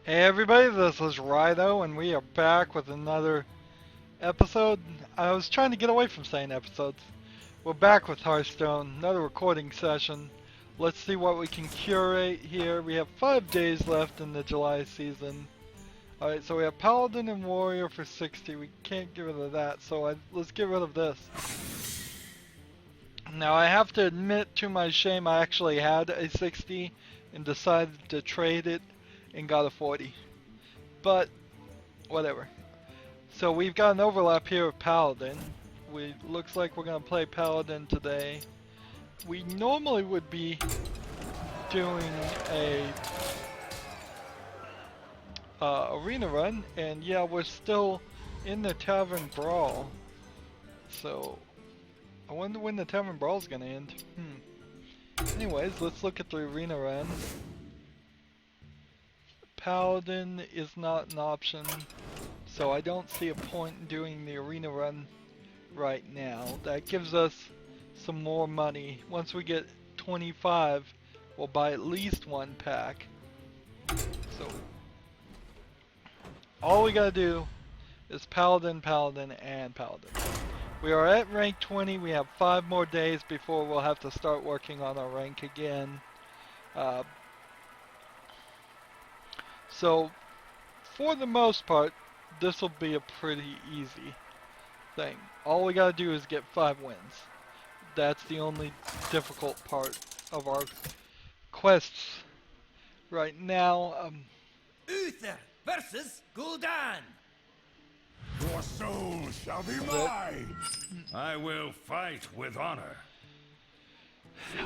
Hey everybody, this is Rydo, and we are back with another episode. I was trying to get away from saying episodes. We're back with Hearthstone, another recording session. Let's see what we can curate here. We have 5 days left in the July season. Alright, so we have Paladin and Warrior for 60. We can't get rid of that, so let's get rid of this. Now I have to admit, to my shame, I actually had a 60 and decided to trade it and got a 40. But whatever. So we've got an overlap here of Paladin. Looks like we're gonna play Paladin today. We normally would be doing a arena run, and yeah, we're still in the Tavern Brawl. So I wonder when the Tavern Brawl's gonna end. Anyways, let's look at the arena run. Paladin is not an option, so I don't see a point in doing the arena run right now. That gives us some more money. Once we get 25, we'll buy at least one pack. So all we gotta do is Paladin, Paladin, and Paladin. We are at rank 20. We have 5 more days before we'll have to start working on our rank again. So, for the most part, this will be a pretty easy thing. All we gotta do is get 5 wins. That's the only difficult part of our quests right now. Uther versus Gul'dan. Your soul shall be mine. I will fight with honor.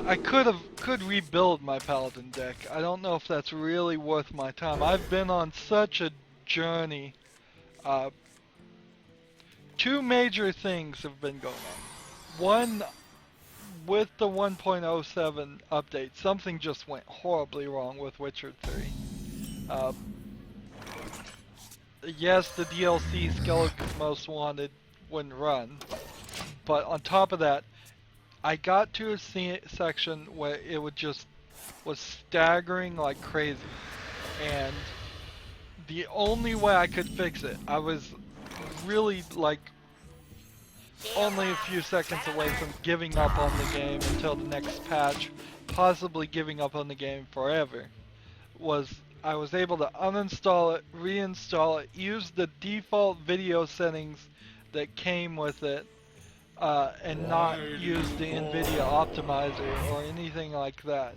I could rebuild my Paladin deck. I don't know if that's really worth my time. I've been on such a journey. 2 major things have been going on. One, with the 1.07 update, something just went horribly wrong with Witcher 3. Yes, the DLC Skeleton's Most Wanted wouldn't run, but on top of that, I got to a section where it was staggering like crazy, and the only way I could fix it, I was really like only a few seconds away from giving up on the game until the next patch, possibly giving up on the game forever, I was able to uninstall it, reinstall it, use the default video settings that came with it, and not use the NVIDIA optimizer or anything like that.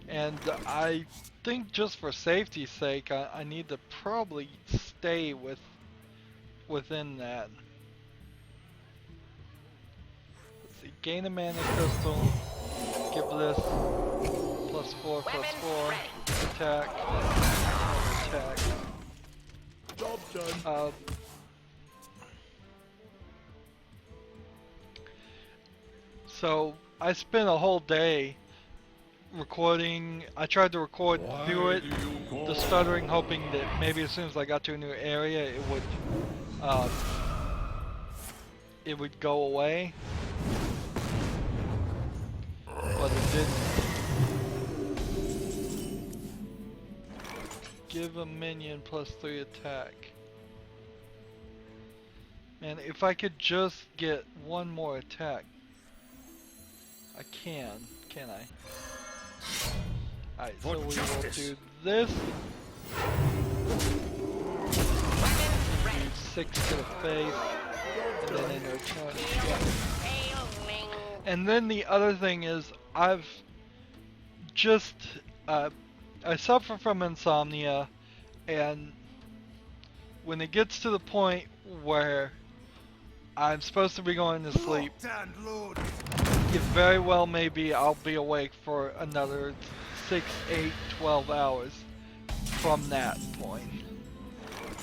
And I think just for safety's sake, I need to probably stay within that. Let's see, gain a mana crystal, give this +4/+4, attack, attack. Job done. So I spent a whole day recording. I tried to record through it, the stuttering, hoping that maybe as soon as I got to a new area, it would go away, but it didn't. Give a minion +3 attack. Man, if I could just get one more attack. I can't I? Alright, so we will do this. Do 6 to the face, and then in return, and then the other thing is, I've just, I suffer from insomnia, and when it gets to the point where I'm supposed to be going to sleep, it very well may be I'll be awake for another 6, 8, 12 hours from that point.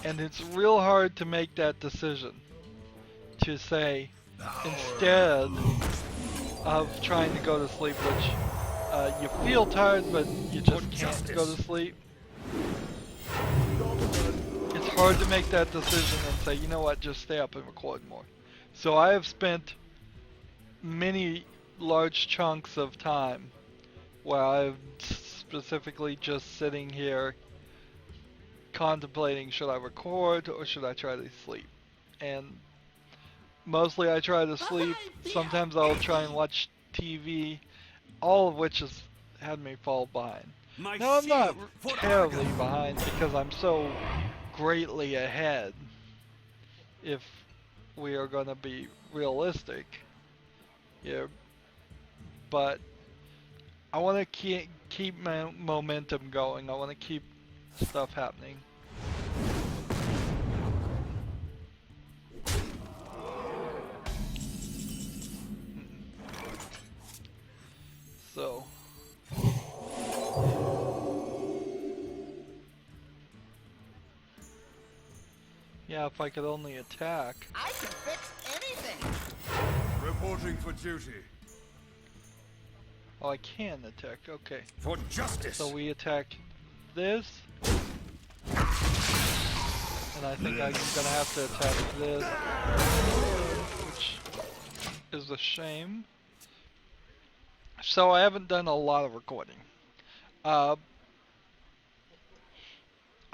And it's real hard to make that decision. To say, instead of trying to go to sleep, which you feel tired but you just can't go to sleep. It's hard to make that decision and say, you know what, just stay up and record more. So I have spent many large chunks of time where I'm specifically just sitting here contemplating, should I record or should I try to sleep? And mostly I try to sleep. Sometimes I'll try and watch TV, all of which has had me fall behind. My Now I'm not shield for terribly Argon. behind because I'm so greatly ahead, if we are going to be realistic here, but I want to keep my momentum going. I want to keep stuff happening. So yeah, if I could only attack. I can fix anything. Reporting for duty. Oh, I can attack. Okay. For justice. So we attack this. And I think I'm gonna have to attack this, which is a shame. So I haven't done a lot of recording.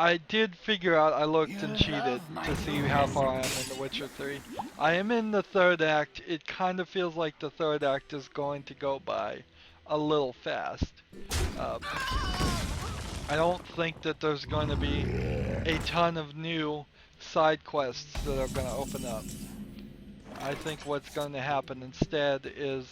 I did figure out, I looked and cheated to see how far I am in The Witcher 3. I am in the third act. It kind of feels like the third act is going to go by a little fast. I don't think that there's going to be a ton of new side quests that are going to open up. I think what's going to happen instead is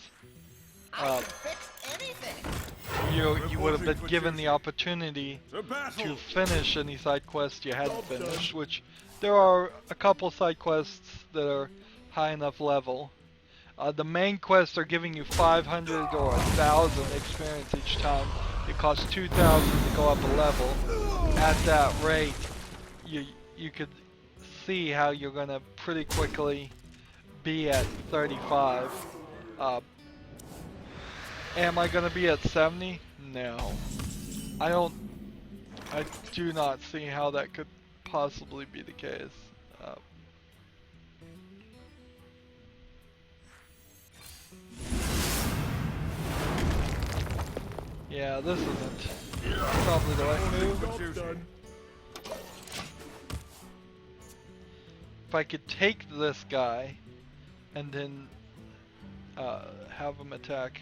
you would have been given the opportunity to finish any side quests you hadn't finished, which there are a couple side quests that are high enough level. The main quests are giving you 500 or 1,000 experience each time. It costs 2,000 to go up a level. At that rate, you could see how you're gonna pretty quickly be at 35. Am I gonna be at 70? No. I do not see how that could possibly be the case. Yeah, this isn't probably the right move. If I could take this guy and then have him attack,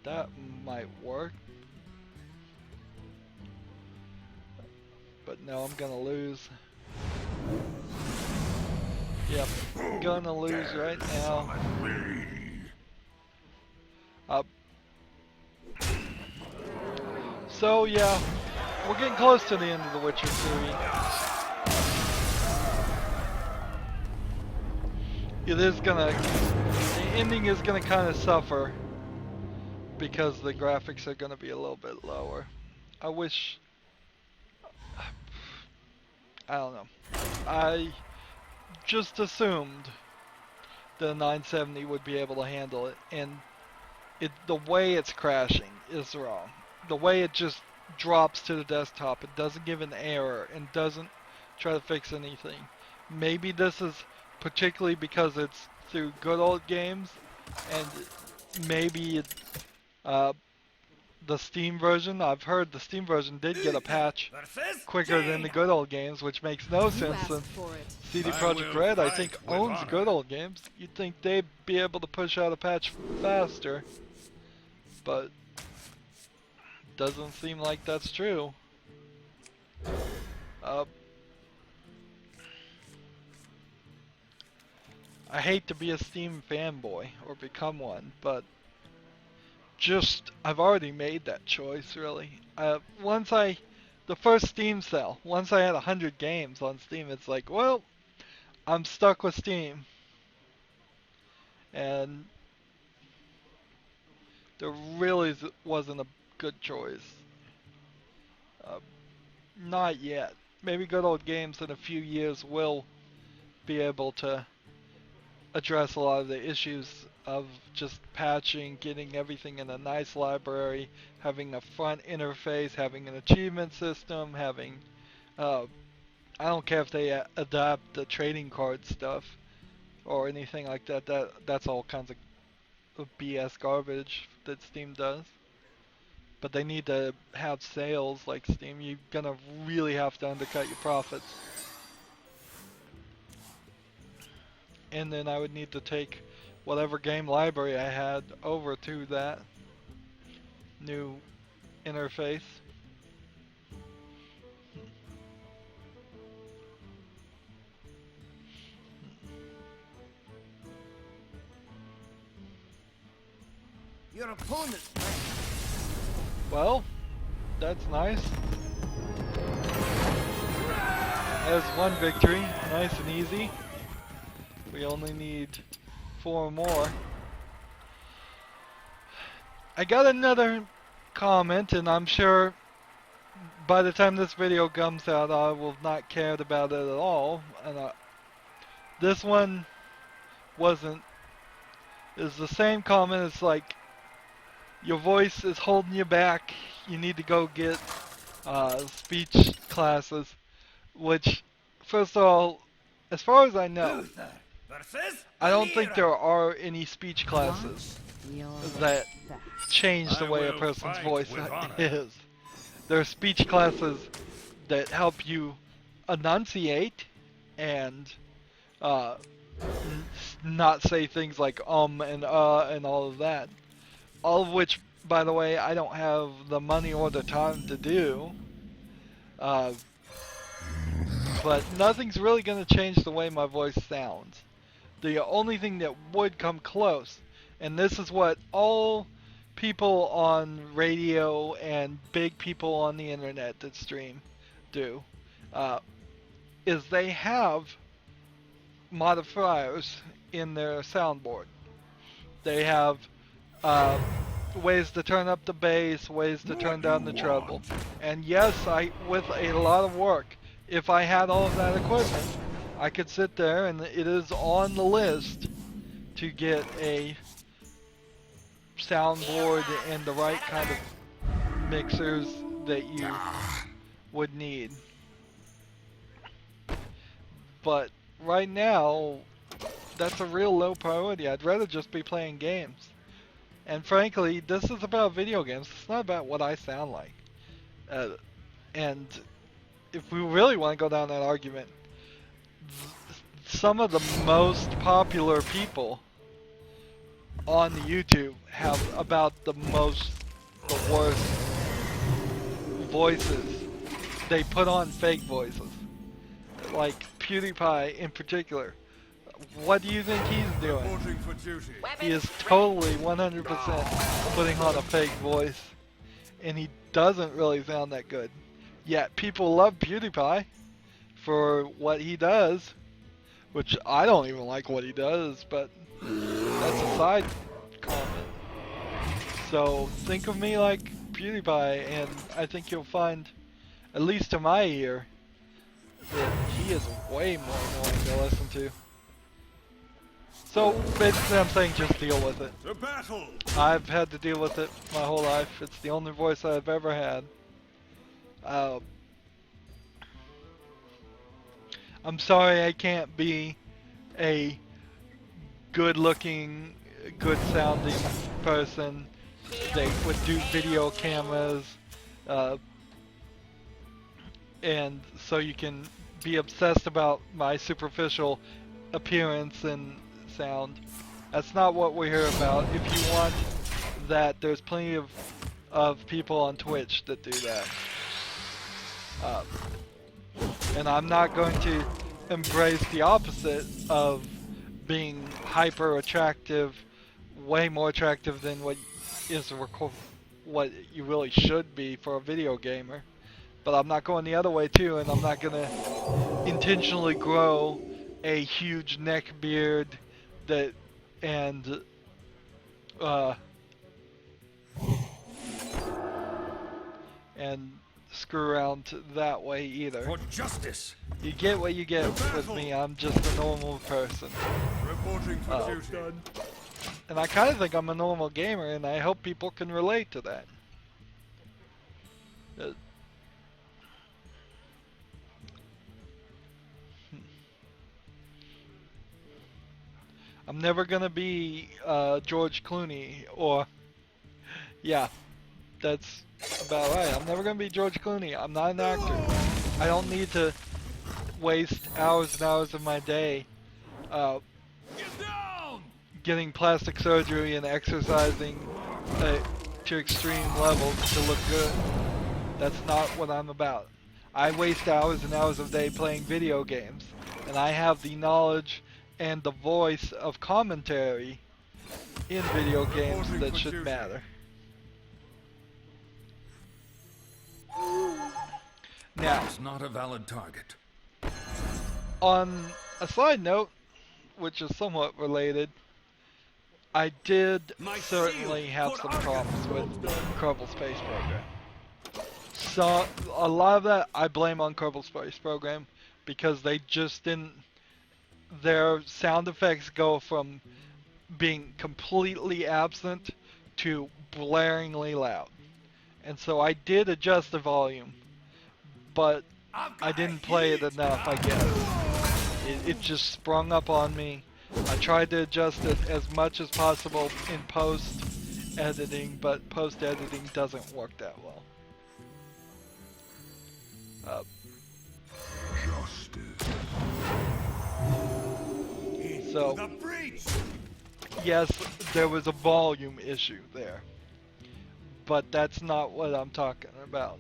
that might work. But no, I'm gonna lose. Yep, gonna lose right now. So yeah, we're getting close to the end of The Witcher 3. The ending is gonna kind of suffer because the graphics are gonna be a little bit lower. I don't know. I just assumed the 970 would be able to handle it, and the way it's crashing is wrong. The way it just drops to the desktop, it doesn't give an error and doesn't try to fix anything. Maybe this is particularly because it's through good old games, and maybe the Steam version, I've heard the Steam version did get a patch quicker than the good old games, which makes no sense since CD Projekt Red, I think, owns good old games. You'd think they'd be able to push out a patch faster, but doesn't seem like that's true. I hate to be a Steam fanboy or become one, but I've already made that choice, really. The first Steam sale, once I had 100 games on Steam, it's like, well, I'm stuck with Steam. And there really wasn't a good choice. Not yet. Maybe good old games in a few years will be able to address a lot of the issues of just patching, getting everything in a nice library, having a front interface, having an achievement system, having I don't care if they adapt the trading card stuff or anything like that. That's all kinds of BS garbage that Steam does. but they need to have sales like Steam. You're gonna really have to undercut your profits. And then I would need to take whatever game library I had over to that new interface. Your opponent's right. Well, that's nice. There's one victory, nice and easy. We only need 4 more. I got another comment, and I'm sure by the time this video comes out, I will not care about it at all. And this one wasn't. Is the same comment. It's like, your voice is holding you back. You need to go get speech classes. Which, first of all, as far as I know, I don't think there are any speech classes that change the way a person's voice is. There are speech classes that help you enunciate and not say things like and all of that. All of which, by the way, I don't have the money or the time to do. But nothing's really going to change the way my voice sounds. The only thing that would come close, and this is what all people on radio and big people on the internet that stream do, is they have modifiers in their soundboard. They have ways to turn up the bass, ways to turn down the treble. And yes, with a lot of work, if I had all of that equipment, I could sit there, and it is on the list to get a soundboard and the right kind of mixers that you would need. But right now, that's a real low priority. I'd rather just be playing games. And frankly, this is about video games. It's not about what I sound like. And if we really want to go down that argument, some of the most popular people on the YouTube have about the worst voices. They put on fake voices. Like PewDiePie in particular. What do you think he's doing? Reporting for duty. He is totally 100% putting on a fake voice. And he doesn't really sound that good. Yet people love PewDiePie for what he does, which I don't even like what he does, but that's a side comment. So think of me like PewDiePie, and I think you'll find, at least to my ear, that he is way more annoying to listen to. So basically I'm saying just deal with it. To battle! I've had to deal with it my whole life. It's the only voice I've ever had. I'm sorry I can't be a good-looking, good-sounding person that would do video cameras, and so you can be obsessed about my superficial appearance and sound. That's not what we're here about. If you want that, there's plenty of people on Twitch that do that. And I'm not going to embrace the opposite of being hyper attractive, way more attractive than what you really should be for a video gamer. But I'm not going the other way too, and I'm not gonna intentionally grow a huge neck beard and screw around that way either. For justice. You get what you get with me. I'm just a normal person. Reporting for duty. And I kind of think I'm a normal gamer, and I hope people can relate to that. I'm never gonna be George Clooney, or yeah, that's about right. I'm never gonna be George Clooney. I'm not an actor. I don't need to waste hours and hours of my day getting plastic surgery and exercising to extreme levels to look good. That's not what I'm about. I waste hours and hours of day playing video games, and I have the knowledge and the voice of commentary in video games that should matter. Now, It's not a valid target. on a side note, which is somewhat related, I did certainly have some problems with Kerbal Space Program. So a lot of that I blame on Kerbal Space Program because they just didn't. Their sound effects go from being completely absent to blaringly loud, and so I did adjust the volume, but I didn't play it enough, I guess. It just sprung up on me. I tried to adjust it as much as possible in post-editing, but post-editing doesn't work that well. So, yes, there was a volume issue there, but that's not what I'm talking about.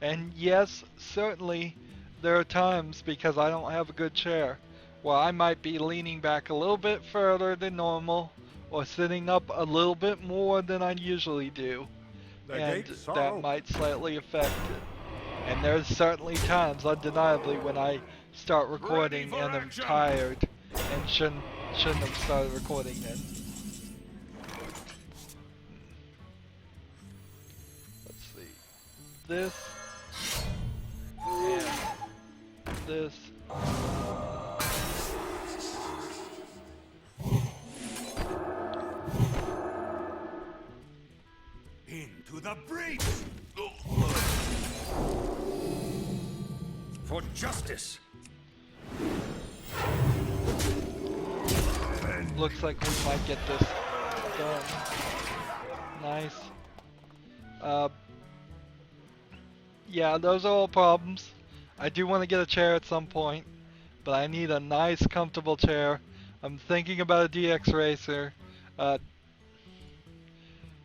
And yes, certainly, there are times, because I don't have a good chair, where I might be leaning back a little bit further than normal, or sitting up a little bit more than I usually do, and that might slightly affect it. And there's certainly times, undeniably, when I start recording and I'm tired and shouldn't have started recording then. Let's see. This and this. Into the breach! For justice! Looks like we might get this done. Nice. Yeah, those are all problems. I do want to get a chair at some point, but I need a nice, comfortable chair. I'm thinking about a DX Racer.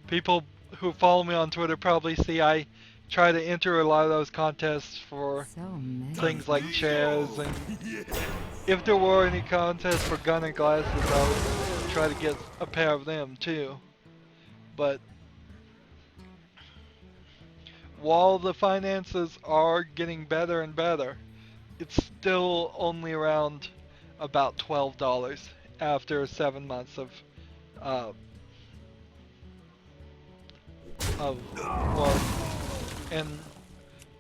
People who follow me on Twitter probably see I try to enter a lot of those contests for things like chairs, and if there were any contests for gun and glasses, I would try to get a pair of them too. But while the finances are getting better and better, it's still only around about $12 after 7 months of work. And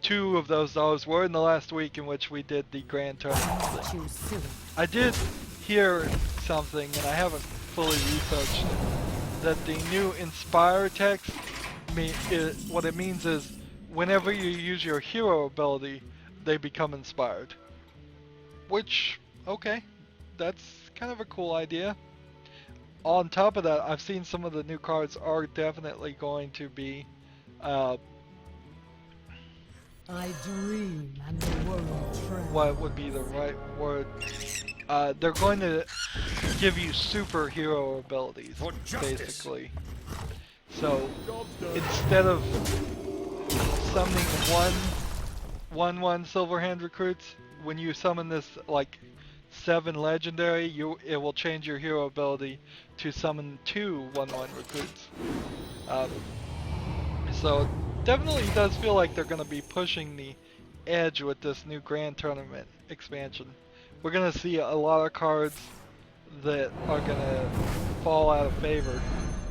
2 of those dollars were in the last week in which we did the grand tournament thing. I did hear something, and I haven't fully researched it, that the new Inspire text, what it means is whenever you use your hero ability, they become inspired. Which, okay, that's kind of a cool idea. On top of that, I've seen some of the new cards are definitely going to be I dream and the world trembles. what would be the right word? They're going to give you superhero abilities, basically. So instead of summoning one Silverhand recruits, when you summon this like 7 legendary, it will change your hero ability to summon 2 1/1 recruits. So definitely does feel like they're going to be pushing the edge with this new Grand Tournament expansion. We're going to see a lot of cards that are going to fall out of favor,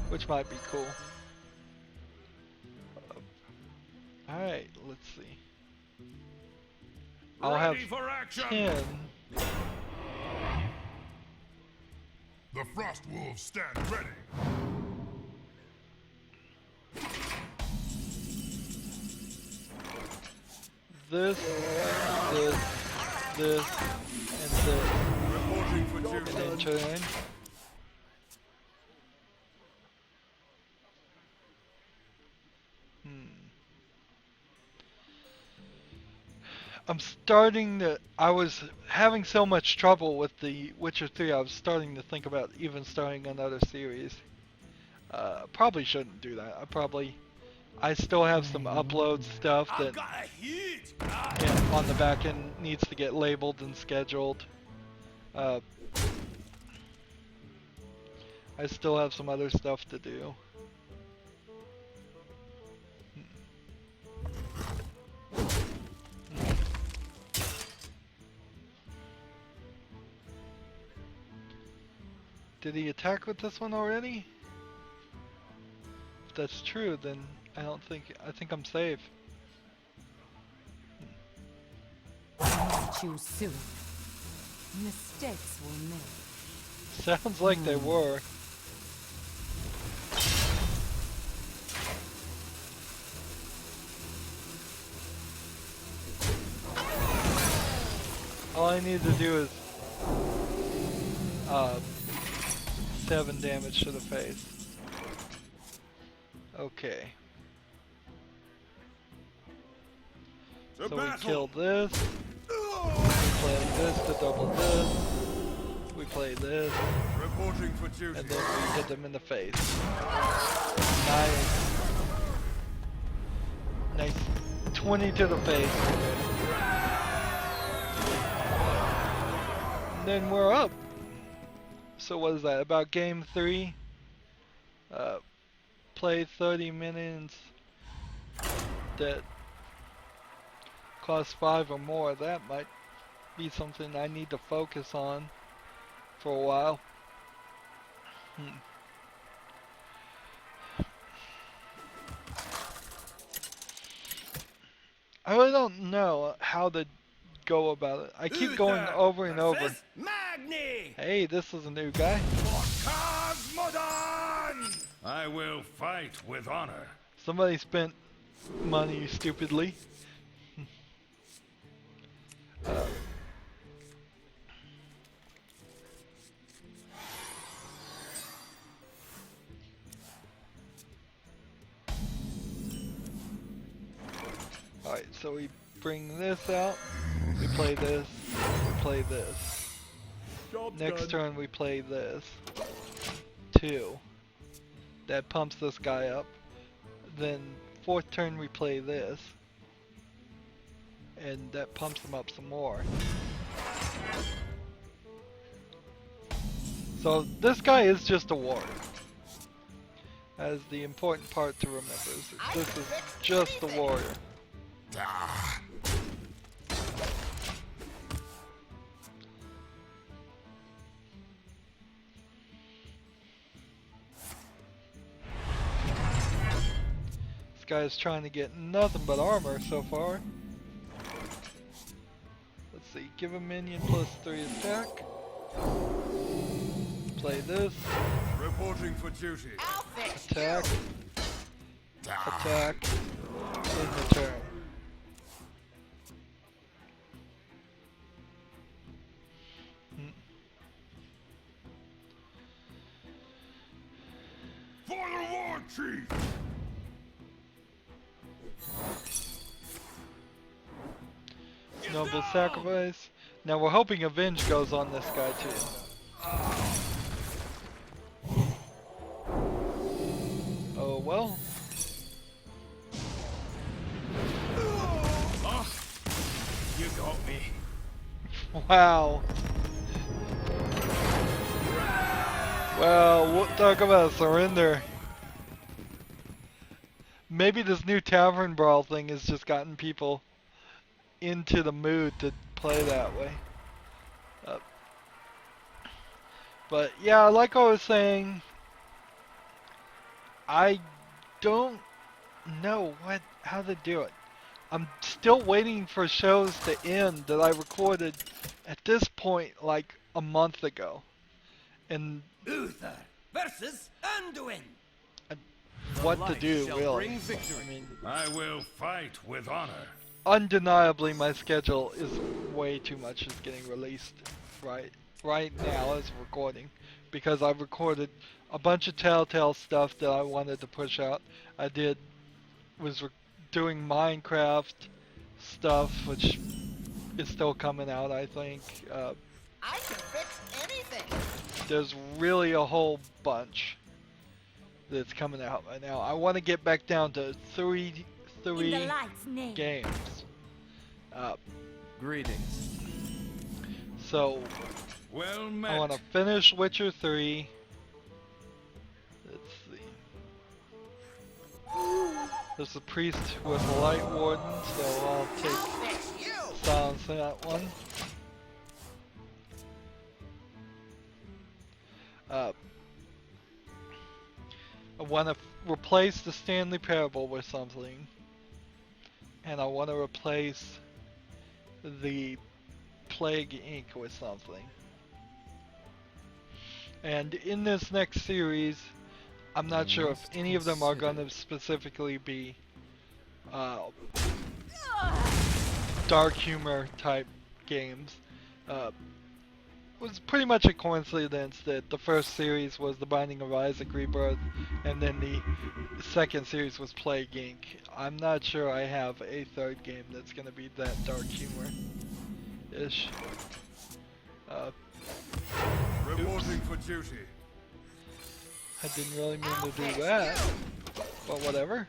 which might be cool. Alright, let's see. I'll have 10. The Frost Wolves stand ready. This, and this. Reporting for And then duty. turn. I was having so much trouble with The Witcher 3, I was starting to think about even starting another series. Probably shouldn't do that. I still have some upload stuff that on the back end needs to get labeled and scheduled. I still have some other stuff to do. Did he attack with this one already? If that's true, then I think I'm safe. Too soon. Mistakes were made. Sounds like they were. All I need to do is 7 damage to the face. Okay. So we kill this. We play this to double this. We play this. Reporting for duty. And then we hit them in the face. Nice. Nice. 20 to the face. And then we're up. So what is that? About game 3? Play 30 minutes. That cost 5 or more. That might be something I need to focus on for a while. I really don't know how to go about it. I keep going over and over. Magni! Hey, this is a new guy. I will fight with honor. Somebody spent money stupidly. Alright, so we bring this out, we play this, we play this. Next turn we play this. 2. That pumps this guy up. Then 4th turn we play this. And that pumps him up some more. So this guy is just a warrior. As the important part to remember is that this is just a warrior. This guy's trying to get nothing but armor so far. Let's see, give a minion +3 attack. Play this. Reporting for duty. Attack. Attack. In return. For the War Chief! Noble sacrifice. Now we're hoping Avenge goes on this guy too. Oh well. You got me. Wow. Well, we'll talk about surrender. Maybe this new Tavern Brawl thing has just gotten people into the mood to play that way. But yeah, like I was saying, I don't know how to do it. I'm still waiting for shows to end that I recorded at this point like a month ago. And Uther versus Anduin. what to do, really. I mean, I will fight with honor. undeniably my schedule is way too much is getting released right now as recording, because I've recorded a bunch of Telltale stuff that I wanted to push out. I did was doing Minecraft stuff, which is still coming out, I think. I can fix anything. There's really a whole bunch that's coming out right now. I want to get back down to three light's name. games. Greetings. So Well I met. want to finish Witcher 3. Let's see. There's a priest with a light warden, so I'll take Fix you. silence that one. I want to replace the Stanley Parable with something, and I want to replace the Plague Inc. with something. And in this next series, I'm not sure if any of them are going to specifically be dark humor type games. It was pretty much a coincidence that the first series was The Binding of Isaac Rebirth, and then the second series was Plague Inc. I'm not sure I have a third game that's going to be that dark humor-ish. Reporting for duty. I didn't really mean to do that, but whatever.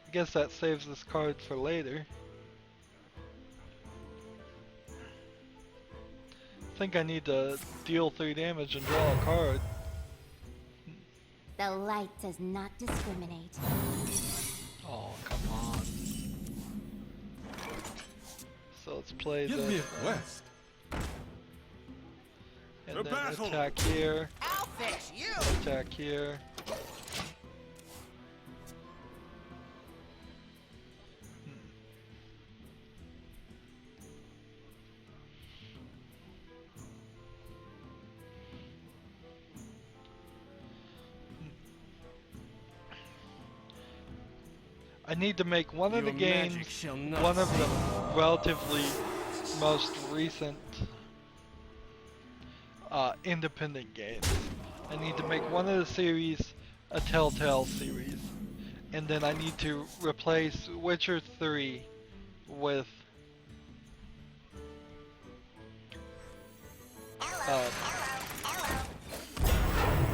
I guess that saves this card for later. I think I need to deal 3 damage and draw a card. The light does not discriminate. Oh, come on. So let's play Give me this. a quest. And The then battle. attack here, I'll fix you. attack here. I need to make one of the Your games, magic shall not one of the save relatively most recent independent games. I need to make one of the series a Telltale series. And then I need to replace Witcher 3 with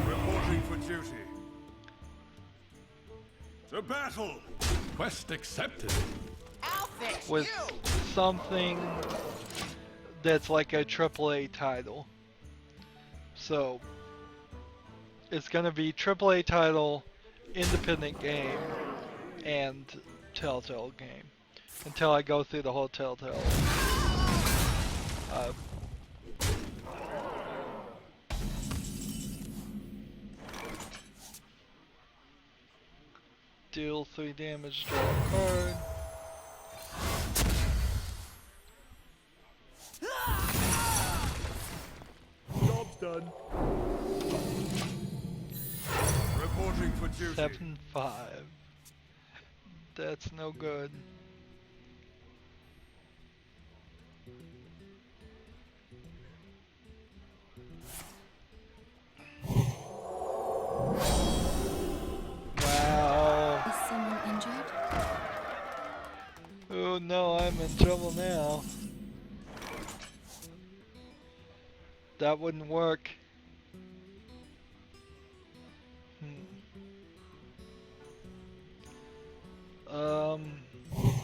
Reporting for duty. To battle. Quest accepted. I'll fix with you. something that's like a AAA title. So it's gonna be AAA title, independent game, and Telltale game until I go through the whole Telltale. Deal 3 damage, draw a card. Job's done. Reporting for duty. 7-5. That's no good. Wow. Is someone injured? Oh no, I'm in trouble now. That wouldn't work.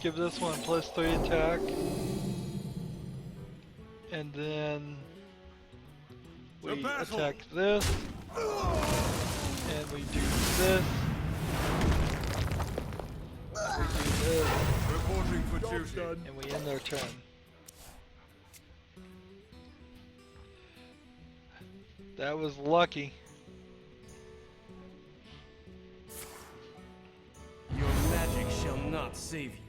Give this one +3 attack. And then we battle. attack this. And we do this. We do this. Reporting for duty. And we end our turn. That was lucky. Your magic shall not save you.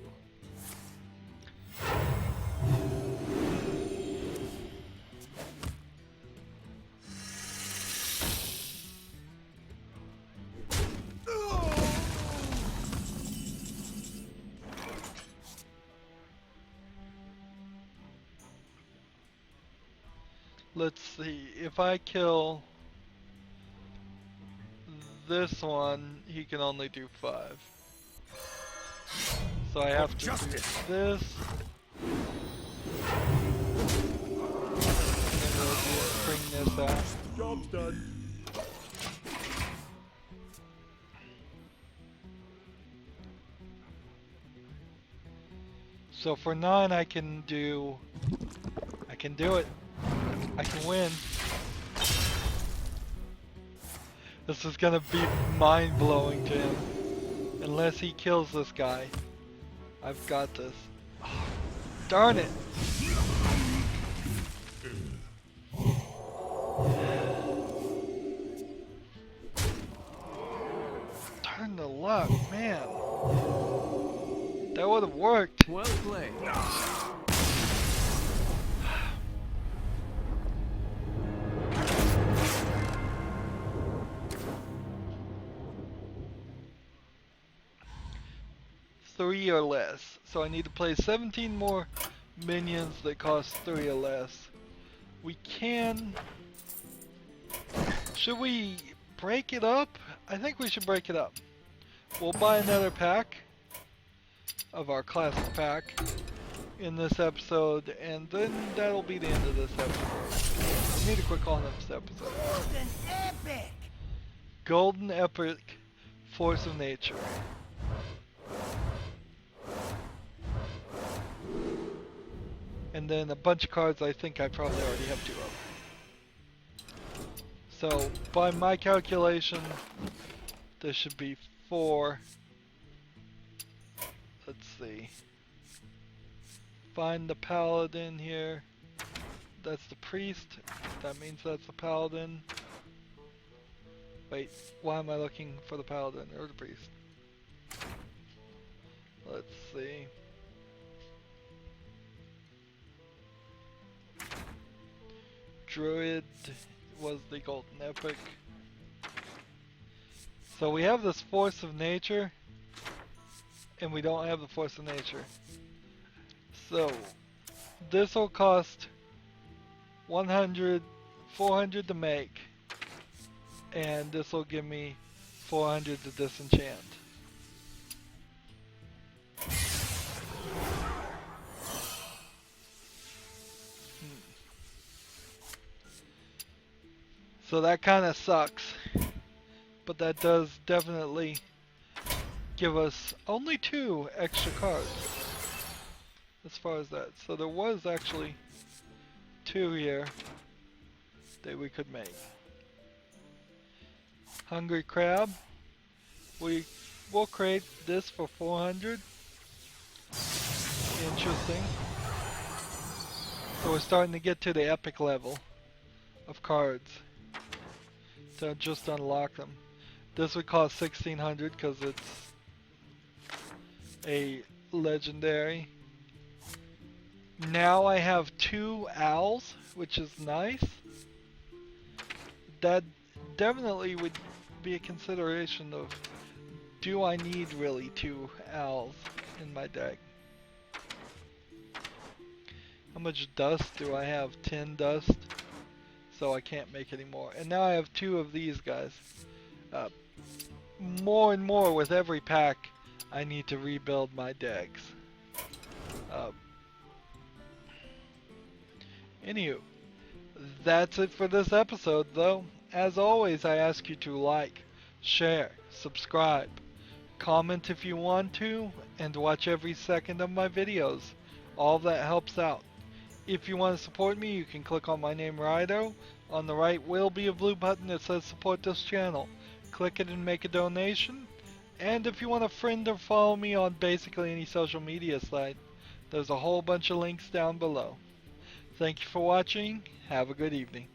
Let's see, if I kill this one, he can only do 5. So I have to do this. And then we'll bring this out. Job's done. So for 9 I can do it. I can win. This is gonna be mind-blowing to him. Unless he kills this guy. I've got this. Oh, darn it! Darn the luck, man. That would have worked. Well played. 3 or less. So I need to play 17 more minions that cost 3 or less. We can... Should we break it up? I think we should break it up. We'll buy another pack of our classic pack in this episode, and then that'll be the end of this episode. I need to quit calling this episode. Golden epic. Golden Epic Force of Nature. And then a bunch of cards I think I probably already have 2 of. So, by my calculation, this should be 4. Let's see. Find the paladin here. That's the priest. That means that's the paladin. Wait, why am I looking for the paladin or the priest? Let's see. Druid was the Golden Epic. So we have this Force of Nature, and we don't have the Force of Nature. So this will cost 100, 400 to make, and this will give me 400 to disenchant. So that kind of sucks, but that does definitely give us only 2 extra cards as far as that. So there was actually 2 here that we could make. Hungry Crab. We'll create this for 400. Interesting. So we're starting to get to the epic level of cards to just unlock them. This would cost 1600 because it's a legendary. Now I have 2 owls, which is nice. That definitely would be a consideration of, do I need really 2 owls in my deck? How much dust do I have? 10 dust. So I can't make any more. And now I have 2 of these guys. More and more with every pack, I need to rebuild my decks. Anywho, that's it for this episode though. As always, I ask you to like, share, subscribe, comment if you want to, and watch every second of my videos. All that helps out. If you want to support me, you can click on my name, Rydo. On the right will be a blue button that says support this channel. Click it and make a donation. And if you want to friend or follow me on basically any social media site, there's a whole bunch of links down below. Thank you for watching. Have a good evening.